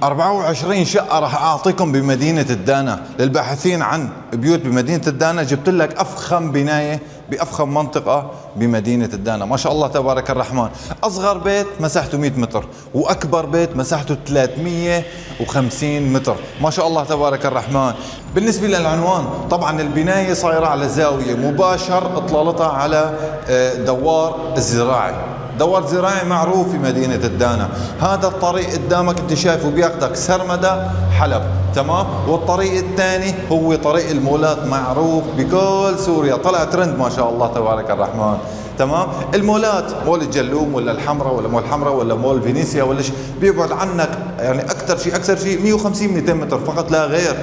24 شقة راح أعطيكم بمدينة الدانا للباحثين عن بيوت بمدينة الدانا. جبت لك أفخم بناية بأفخم منطقة بمدينة الدانا، ما شاء الله تبارك الرحمن. أصغر بيت مساحته 100 متر وأكبر بيت مساحته 350 متر، ما شاء الله تبارك الرحمن. بالنسبة للعنوان، طبعا البناية صايرة على زاوية مباشر إطلالتها على دوار الزراعي. دوار زراعي معروف في مدينة الدانا. هذا الطريق قدامك انت شايفه بياخدك سرمدة حلب، تمام. والطريق الثاني هو طريق المولات، معروف بكل سوريا، طلع ترند ما شاء الله تبارك الرحمن، تمام. المولات، مول الجلوم ولا الحمراء ولا مول الحمراء ولا مول فينيسيا ولا شيء، بيبعد عنك يعني اكثر شيء 150 200 متر فقط لا غير.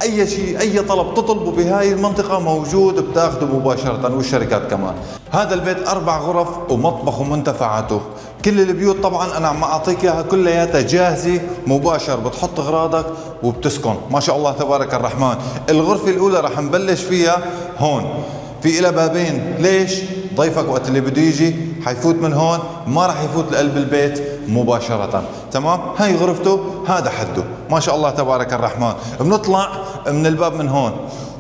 اي شيء، اي طلب تطلبه بهاي المنطقه موجود بتاخذه مباشره، والشركات كمان. هذا البيت 4 غرف ومطبخ ومنتفعاته. كل البيوت طبعا انا عم اعطيك اياها كلياتها جاهزه مباشر، بتحط اغراضك وبتسكن، ما شاء الله تبارك الرحمن. الغرفه الاولى راح نبلش فيها هون، في إلها بابين. ليش؟ ضيفك وقت اللي بده يجي حيفوت من هون، ما راح يفوت لقلب البيت مباشرة، تمام. هاي غرفته، هذا حده، ما شاء الله تبارك الرحمن. بنطلع من الباب من هون،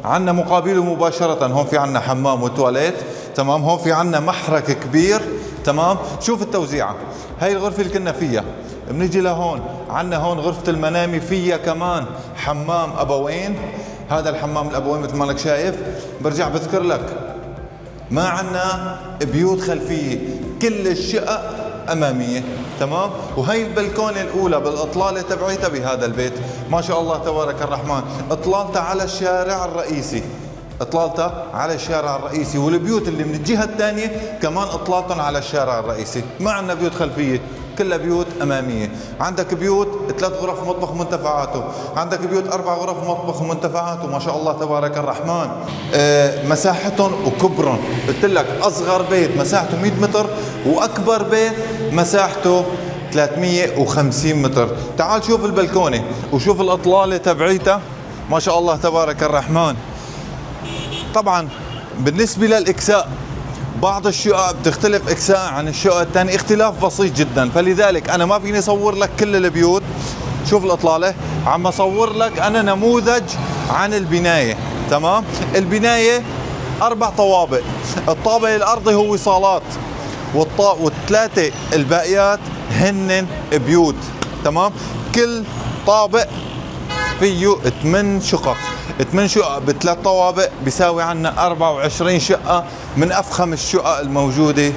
عنا مقابله مباشرة هون في عنا حمام وتواليت، تمام. هون في عنا محرك كبير، تمام. شوف التوزيعة، هاي الغرفة اللي كنا فيها. بنيجي لهون، عنا هون غرفة المنامي، فيها كمان حمام أبوين. هذا الحمام الأبوين مثل ما انك شايف. برجع بذكر لك، ما عنا بيوت خلفية، كل الشقق أمامية، تمام. وهي البلكونة الأولى بالإطلالة تبعيتها بهذا البيت، ما شاء الله تبارك الرحمن. إطلالتها على الشارع الرئيسي، إطلالتها على الشارع الرئيسي. والبيوت اللي من الجهة الثانية كمان إطلالتهم على الشارع الرئيسي. ما عنا بيوت خلفية، كلها بيوت أمامية. عندك بيوت 3 غرف مطبخ ومنتفعاته، عندك بيوت 4 غرف مطبخ ومنتفعاته، ما شاء الله تبارك الرحمن. مساحتهم وكبرهم، قلت لك أصغر بيت مساحته 100 متر وأكبر بيت مساحته 350 متر. تعال شوف البلكونة وشوف الإطلالة تبعيتها، ما شاء الله تبارك الرحمن. طبعا بالنسبة للإكساء، بعض الشقق بتختلف إكساء عن الشقق الثانية اختلاف بسيط جدا، فلذلك أنا ما فيني أصور لك كل البيوت. شوف الإطلالة، عم أصور لك أنا نموذج عن البناية، تمام. البناية 4 طوابق، الطابق الأرضي هو صالات، وال3 الباقيات هن بيوت، تمام. كل طابق فيه 8 شقق، 8 شقق ب3 طوابق بيساوي عنا 24 شقة من أفخم الشقق الموجودة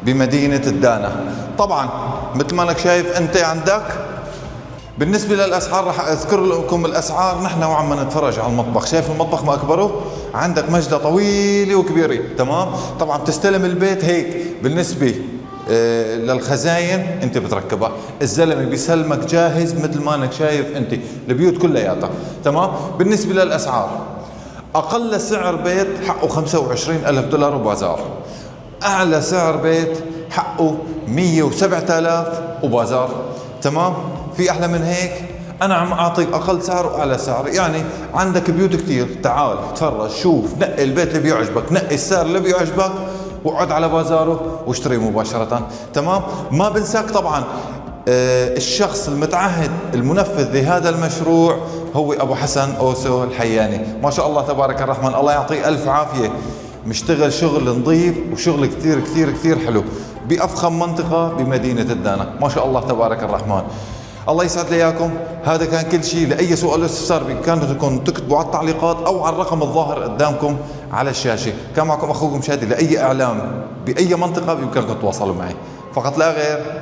بمدينة الدانا. طبعا مثل ما انك شايف انت عندك. بالنسبة للأسعار راح أذكر لكم الأسعار نحن وعم نتفرج على المطبخ. شايف المطبخ ما أكبره؟ عندك مجدة طويلة وكبيرة، تمام. طبعا بتستلم البيت هيك. بالنسبة للخزاين انت بتركبها، الزلمه بيسلمك جاهز مثل ما انك شايف انت، البيوت كلياتها، تمام. بالنسبه للاسعار، اقل سعر بيت حقه 25,000 دولار وبازار، اعلى سعر بيت حقه 107,000 وبازار، تمام. في احلى من هيك؟ انا عم اعطيك اقل سعر واعلى سعر. يعني عندك بيوت كثير، تعال تفرج، شوف، نقي البيت اللي بيعجبك، نقي السعر اللي بيعجبك، وقعد على بازاره واشتري مباشرة، تمام. ما بنساك طبعا الشخص المتعهد المنفذ لهذا المشروع هو أبو حسن أوسو الحياني، ما شاء الله تبارك الرحمن. الله يعطيه ألف عافية، مشتغل شغل نظيف وشغل كثير كثير كثير حلو بأفخم منطقة بمدينة الدانا، ما شاء الله تبارك الرحمن. الله يسعد لي اياكم. هذا كان كل شيء. لاي سؤال او استفسار بامكانكم تكتبوا على التعليقات او على الرقم الظاهر قدامكم على الشاشه. كان معكم اخوكم شادي. لاي اعلام باي منطقه بامكانكم تتواصلوا معي، فقط لا غير.